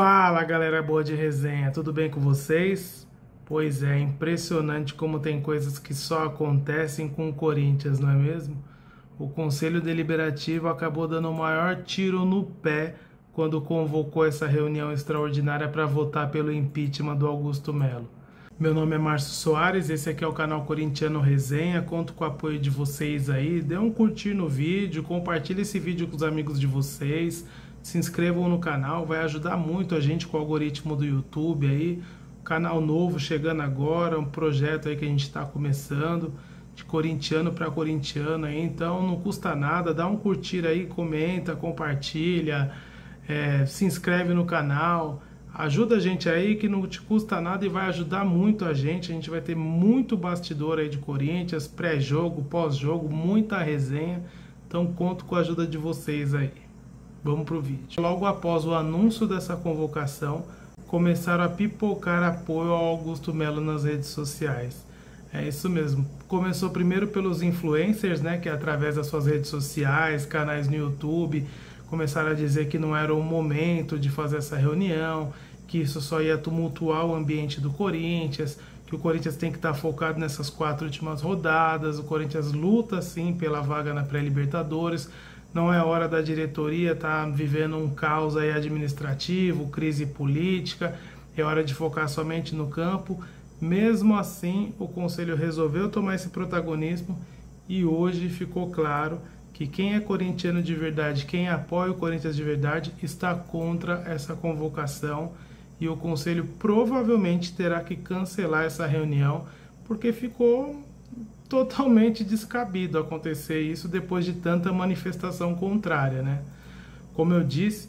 Fala, galera boa de resenha, tudo bem com vocês? Pois é, impressionante como tem coisas que só acontecem com o Corinthians, não é mesmo? O Conselho Deliberativo acabou dando o maior tiro no pé quando convocou essa reunião extraordinária para votar pelo impeachment do Augusto Melo. Meu nome é Márcio Soares, esse aqui é o canal Corintiano Resenha, conto com o apoio de vocês aí, dê um curtir no vídeo, compartilhe esse vídeo com os amigos de vocês, se inscrevam no canal, vai ajudar muito a gente com o algoritmo do YouTube aí, canal novo chegando agora, um projeto aí que a gente está começando, de corintiano para corintiano aí, então não custa nada, dá um curtir aí, comenta, compartilha, se inscreve no canal, ajuda a gente aí que não te custa nada e vai ajudar muito a gente vai ter muito bastidor aí de Corinthians, pré-jogo, pós-jogo, muita resenha, então conto com a ajuda de vocês aí. Vamos pro vídeo. Logo após o anúncio dessa convocação, começaram a pipocar apoio ao Augusto Melo nas redes sociais. É isso mesmo. Começou primeiro pelos influencers, né, que através das suas redes sociais, canais no YouTube, começaram a dizer que não era o momento de fazer essa reunião, que isso só ia tumultuar o ambiente do Corinthians, que o Corinthians tem que estar focado nessas 4 últimas rodadas, o Corinthians luta sim pela vaga na pré-Libertadores, não é hora da diretoria estar vivendo um caos aí administrativo, crise política, é hora de focar somente no campo. Mesmo assim, o Conselho resolveu tomar esse protagonismo e hoje ficou claro que quem é corintiano de verdade, quem apoia o Corinthians de verdade, está contra essa convocação e o Conselho provavelmente terá que cancelar essa reunião, porque ficou totalmente descabido acontecer isso depois de tanta manifestação contrária, né? Como eu disse,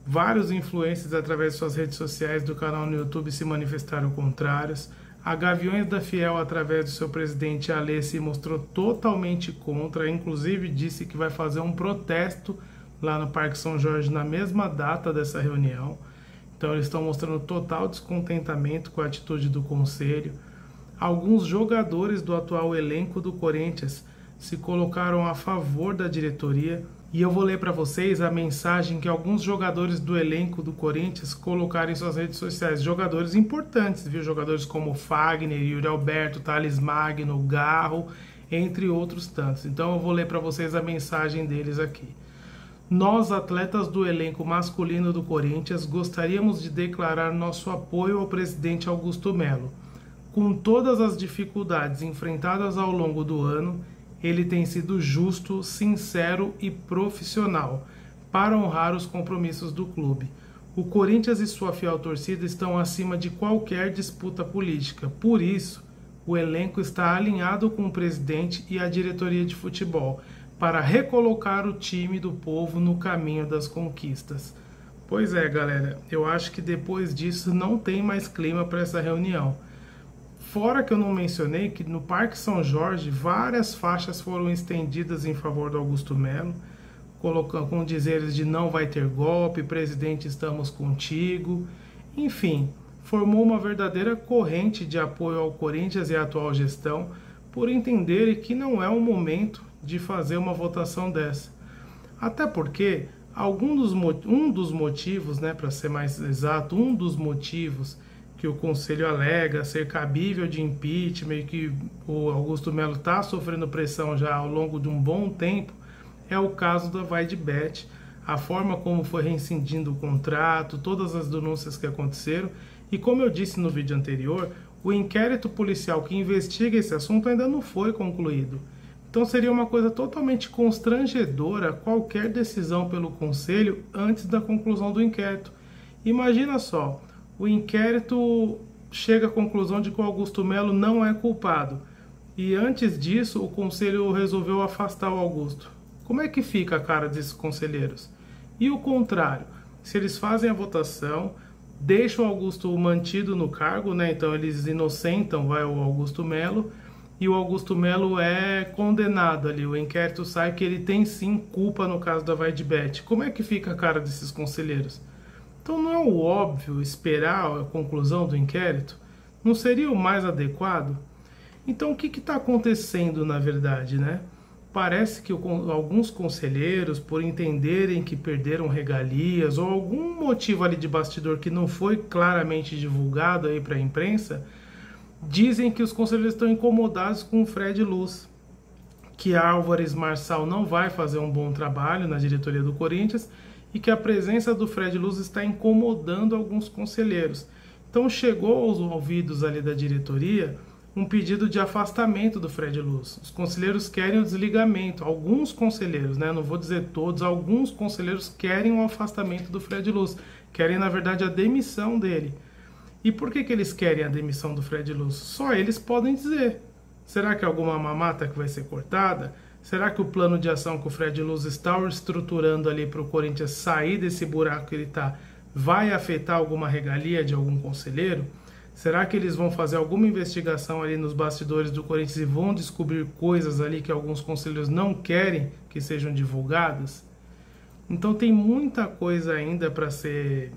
vários influencers através de suas redes sociais do canal no YouTube se manifestaram contrários. A Gaviões da Fiel, através do seu presidente Alê, se mostrou totalmente contra, inclusive disse que vai fazer um protesto lá no Parque São Jorge na mesma data dessa reunião. Então eles estão mostrando total descontentamento com a atitude do Conselho. Alguns jogadores do atual elenco do Corinthians se colocaram a favor da diretoria e eu vou ler para vocês a mensagem que alguns jogadores do elenco do Corinthians colocaram em suas redes sociais. Jogadores importantes, viu? Jogadores como Fagner, Yuri Alberto, Thales Magno, Garro, entre outros tantos. Então eu vou ler para vocês a mensagem deles aqui. Nós, atletas do elenco masculino do Corinthians, gostaríamos de declarar nosso apoio ao presidente Augusto Melo. Com todas as dificuldades enfrentadas ao longo do ano, ele tem sido justo, sincero e profissional para honrar os compromissos do clube. O Corinthians e sua fiel torcida estão acima de qualquer disputa política. Por isso, o elenco está alinhado com o presidente e a diretoria de futebol para recolocar o time do povo no caminho das conquistas. Pois é, galera, eu acho que depois disso não tem mais clima para essa reunião. Fora que eu não mencionei que no Parque São Jorge várias faixas foram estendidas em favor do Augusto Melo, colocando com dizeres de não vai ter golpe, presidente, estamos contigo. Enfim, formou uma verdadeira corrente de apoio ao Corinthians e à atual gestão, por entenderem que não é o momento de fazer uma votação dessa. Até porque um dos motivos, né, para ser mais exato, um dos motivos que o Conselho alega ser cabível de impeachment e que o Augusto Melo está sofrendo pressão já ao longo de um bom tempo, é o caso da Vaidbet, a forma como foi rescindindo o contrato, todas as denúncias que aconteceram, e como eu disse no vídeo anterior, o inquérito policial que investiga esse assunto ainda não foi concluído. Então seria uma coisa totalmente constrangedora qualquer decisão pelo Conselho antes da conclusão do inquérito. Imagina só, o inquérito chega à conclusão de que o Augusto Melo não é culpado. E antes disso, o Conselho resolveu afastar o Augusto. Como é que fica a cara desses conselheiros? E o contrário, se eles fazem a votação, deixam o Augusto mantido no cargo, né? Então eles inocentam o Augusto Melo, e o Augusto Melo é condenado ali. O inquérito sai que ele tem sim culpa no caso da Vaidbet. Como é que fica a cara desses conselheiros? Então não é o óbvio esperar a conclusão do inquérito? Não seria o mais adequado? Então o que está acontecendo na verdade, né? parece que alguns conselheiros, por entenderem que perderam regalias ou algum motivo ali de bastidor que não foi claramente divulgado aí para a imprensa, dizem que os conselheiros estão incomodados com o Fred Luz, que Álvares Marçal não vai fazer um bom trabalho na diretoria do Corinthians e que a presença do Fred Luz está incomodando alguns conselheiros. Então chegou aos ouvidos ali da diretoria um pedido de afastamento do Fred Luz. Os conselheiros querem o desligamento, alguns conselheiros, né? Não vou dizer todos, alguns conselheiros querem o afastamento do Fred Luz, querem na verdade a demissão dele. E por que eles querem a demissão do Fred Luz? Só eles podem dizer. Será que é alguma mamata que vai ser cortada? Será que o plano de ação que o Fred Luz está estruturando ali para o Corinthians sair desse buraco que ele está vai afetar alguma regalia de algum conselheiro? Será que eles vão fazer alguma investigação ali nos bastidores do Corinthians e vão descobrir coisas ali que alguns conselheiros não querem que sejam divulgadas? Então tem muita coisa ainda para ser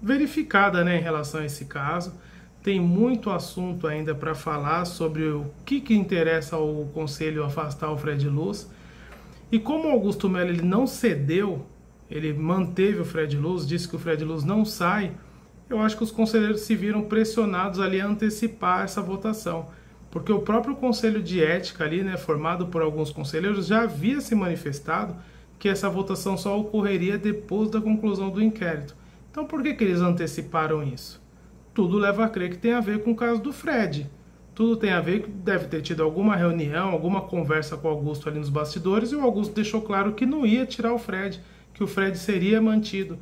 verificada, né, em relação a esse caso. Tem muito assunto ainda para falar sobre o que interessa ao Conselho afastar o Fred Luz. E como o Augusto Melo ele não cedeu, ele manteve o Fred Luz, disse que o Fred Luz não sai, eu acho que os conselheiros se viram pressionados ali a antecipar essa votação. Porque o próprio Conselho de Ética ali, né, formado por alguns conselheiros, já havia se manifestado que essa votação só ocorreria depois da conclusão do inquérito. Então por que eles anteciparam isso? Tudo leva a crer que tem a ver com o caso do Fred. Tudo tem a ver que deve ter tido alguma reunião, alguma conversa com o Augusto ali nos bastidores, e o Augusto deixou claro que não ia tirar o Fred, que o Fred seria mantido.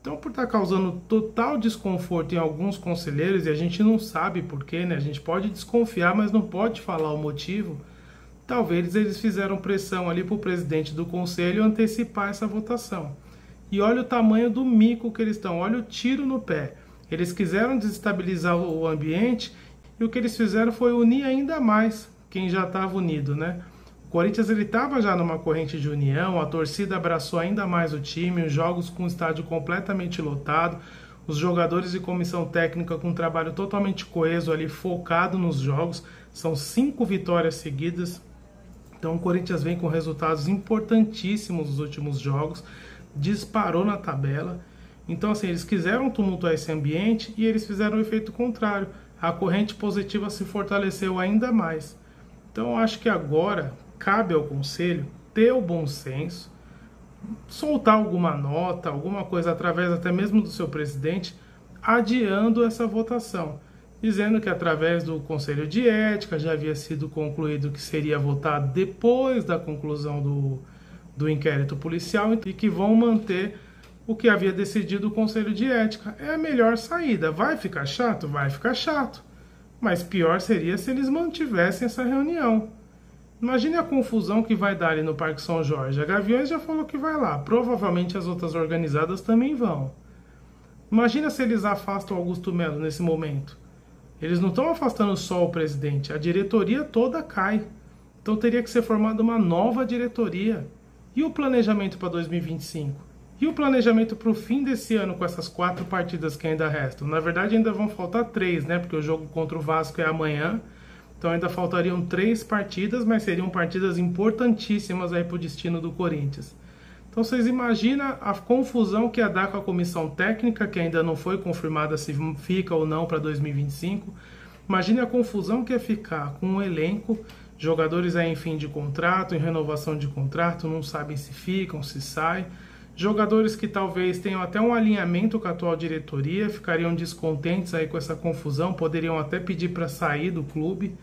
Então, por estar causando total desconforto em alguns conselheiros, e a gente não sabe porquê, né? A gente pode desconfiar, mas não pode falar o motivo. Talvez eles fizeram pressão ali para o presidente do conselho antecipar essa votação. E olha o tamanho do mico que eles estão, olha o tiro no pé. Eles quiseram desestabilizar o ambiente e o que eles fizeram foi unir ainda mais quem já estava unido, né? O Corinthians estava já numa corrente de união, a torcida abraçou ainda mais o time, os jogos com o estádio completamente lotado, os jogadores e comissão técnica com um trabalho totalmente coeso ali, focado nos jogos, são 5 vitórias seguidas. Então o Corinthians vem com resultados importantíssimos nos últimos jogos, disparou na tabela. Então assim, eles quiseram tumultuar esse ambiente e eles fizeram o efeito contrário. A corrente positiva se fortaleceu ainda mais. Então eu acho que agora cabe ao Conselho ter o bom senso, soltar alguma nota, alguma coisa através até mesmo do seu presidente, adiando essa votação, dizendo que através do Conselho de Ética já havia sido concluído que seria votado depois da conclusão do inquérito policial e que vão manter o que havia decidido o Conselho de Ética. É a melhor saída. Vai ficar chato? Vai ficar chato. Mas pior seria se eles mantivessem essa reunião. Imagine a confusão que vai dar ali no Parque São Jorge. A Gaviões já falou que vai lá. Provavelmente as outras organizadas também vão. Imagina se eles afastam Augusto Melo nesse momento. Eles não estão afastando só o presidente. A diretoria toda cai. Então teria que ser formada uma nova diretoria. E o planejamento para 2025? E o planejamento para o fim desse ano com essas 4 partidas que ainda restam? Na verdade ainda vão faltar 3, né? Porque o jogo contra o Vasco é amanhã. Então ainda faltariam 3 partidas, mas seriam partidas importantíssimas aí para o destino do Corinthians. Então vocês imaginam a confusão que ia dar com a comissão técnica, que ainda não foi confirmada se fica ou não para 2025. Imagine a confusão que ia ficar com o elenco, jogadores aí em fim de contrato, em renovação de contrato, não sabem se ficam, se saem. Jogadores que talvez tenham até um alinhamento com a atual diretoria, ficariam descontentes aí com essa confusão, poderiam até pedir para sair do clube.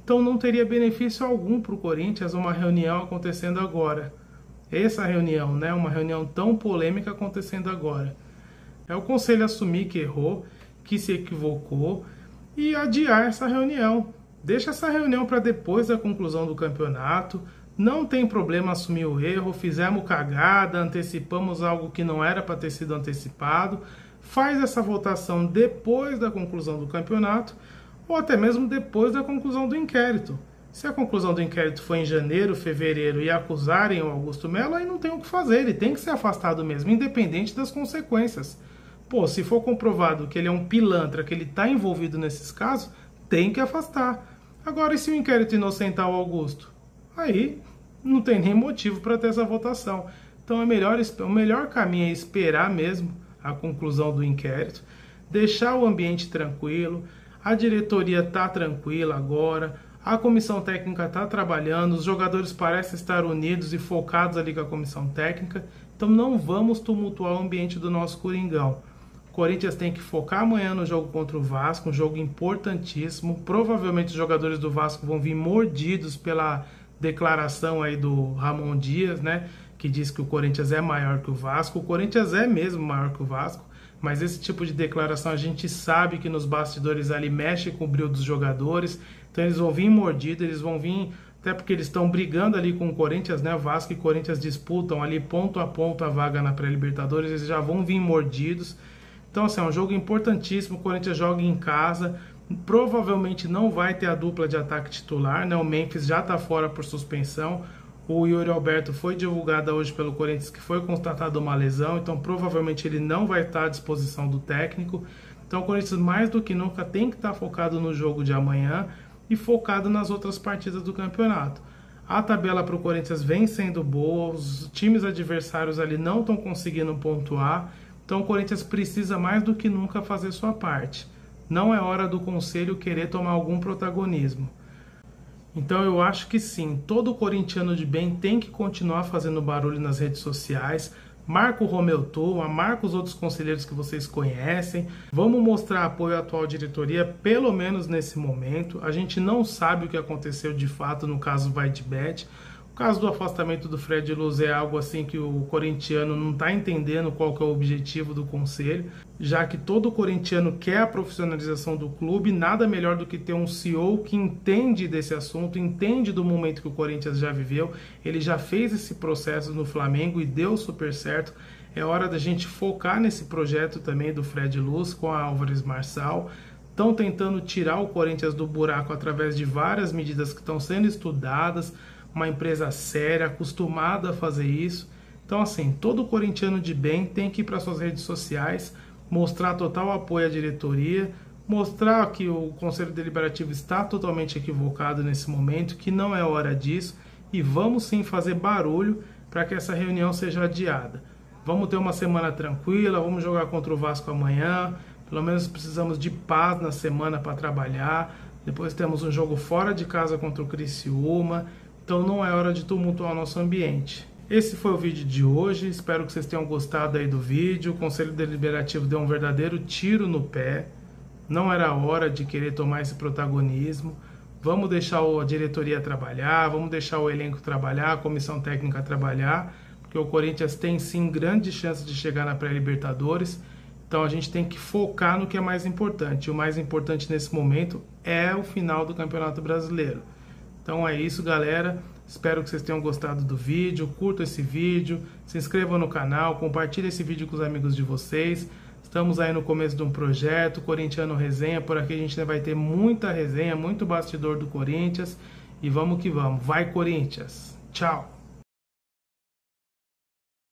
Então não teria benefício algum para o Corinthians uma reunião acontecendo agora. Essa reunião, né, uma reunião tão polêmica acontecendo agora. É o Conselho assumir que errou, que se equivocou e adiar essa reunião. Deixa essa reunião para depois da conclusão do campeonato. Não tem problema assumir o erro, fizemos cagada, antecipamos algo que não era para ter sido antecipado. Faz essa votação depois da conclusão do campeonato ou até mesmo depois da conclusão do inquérito. Se a conclusão do inquérito foi em janeiro, fevereiro e acusarem o Augusto Melo, aí não tem o que fazer, ele tem que ser afastado mesmo, independente das consequências. Pô, se for comprovado que ele é um pilantra, que ele está envolvido nesses casos, tem que afastar. Agora, e se o inquérito inocentar o Augusto? Aí não tem nem motivo para ter essa votação. Então o melhor caminho é esperar mesmo a conclusão do inquérito, deixar o ambiente tranquilo, a diretoria está tranquila agora, a comissão técnica está trabalhando, os jogadores parecem estar unidos e focados ali com a comissão técnica, então não vamos tumultuar o ambiente do nosso Coringão. O Corinthians tem que focar amanhã no jogo contra o Vasco, um jogo importantíssimo. Provavelmente os jogadores do Vasco vão vir mordidos pela declaração aí do Ramon Dias, né, que diz que o Corinthians é maior que o Vasco. O Corinthians é mesmo maior que o Vasco, mas esse tipo de declaração a gente sabe que nos bastidores ali mexe com o brilho dos jogadores, então eles vão vir mordidos, eles vão vir, até porque eles estão brigando ali com o Corinthians, né, Vasco e Corinthians disputam ali ponto a ponto a vaga na pré-Libertadores, eles já vão vir mordidos. Então assim, é um jogo importantíssimo, o Corinthians joga em casa, provavelmente não vai ter a dupla de ataque titular, né, o Memphis já está fora por suspensão, o Yuri Alberto foi divulgado hoje pelo Corinthians que foi constatada uma lesão, então provavelmente ele não vai estar à disposição do técnico. Então o Corinthians mais do que nunca tem que estar focado no jogo de amanhã e focado nas outras partidas do campeonato. A tabela para o Corinthians vem sendo boa, os times adversários ali não estão conseguindo pontuar, então o Corinthians precisa mais do que nunca fazer sua parte. Não é hora do conselho querer tomar algum protagonismo. Então eu acho que sim, todo corintiano de bem tem que continuar fazendo barulho nas redes sociais. Marca o Romeu Tuma, marca os outros conselheiros que vocês conhecem. Vamos mostrar apoio à atual diretoria, pelo menos nesse momento. A gente não sabe o que aconteceu de fato no caso Vaidbet. O caso do afastamento do Fred Luz é algo assim que o corintiano não está entendendo qual que é o objetivo do conselho, já que todo corintiano quer a profissionalização do clube, nada melhor do que ter um CEO que entende desse assunto, entende do momento que o Corinthians já viveu, ele já fez esse processo no Flamengo e deu super certo. É hora da gente focar nesse projeto também do Fred Luz com a Álvares Marçal. Estão tentando tirar o Corinthians do buraco através de várias medidas que estão sendo estudadas, uma empresa séria, acostumada a fazer isso. Então, assim, todo corintiano de bem tem que ir para suas redes sociais, mostrar total apoio à diretoria, mostrar que o Conselho Deliberativo está totalmente equivocado nesse momento, que não é hora disso, e vamos sim fazer barulho para que essa reunião seja adiada. Vamos ter uma semana tranquila, vamos jogar contra o Vasco amanhã, pelo menos precisamos de paz na semana para trabalhar, depois temos um jogo fora de casa contra o Criciúma. Então não é hora de tumultuar o nosso ambiente. Esse foi o vídeo de hoje, espero que vocês tenham gostado aí do vídeo. O Conselho Deliberativo deu um verdadeiro tiro no pé. Não era hora de querer tomar esse protagonismo. Vamos deixar a diretoria trabalhar, vamos deixar o elenco trabalhar, a comissão técnica trabalhar, porque o Corinthians tem sim grandes chances de chegar na pré-Libertadores. Então a gente tem que focar no que é mais importante. E o mais importante nesse momento é o final do Campeonato Brasileiro. Então é isso, galera. Espero que vocês tenham gostado do vídeo. Curtam esse vídeo, se inscrevam no canal, compartilhem esse vídeo com os amigos de vocês. Estamos aí no começo de um projeto, Corintiano Resenha. Por aqui a gente vai ter muita resenha, muito bastidor do Corinthians. E vamos que vamos. Vai, Corinthians! Tchau!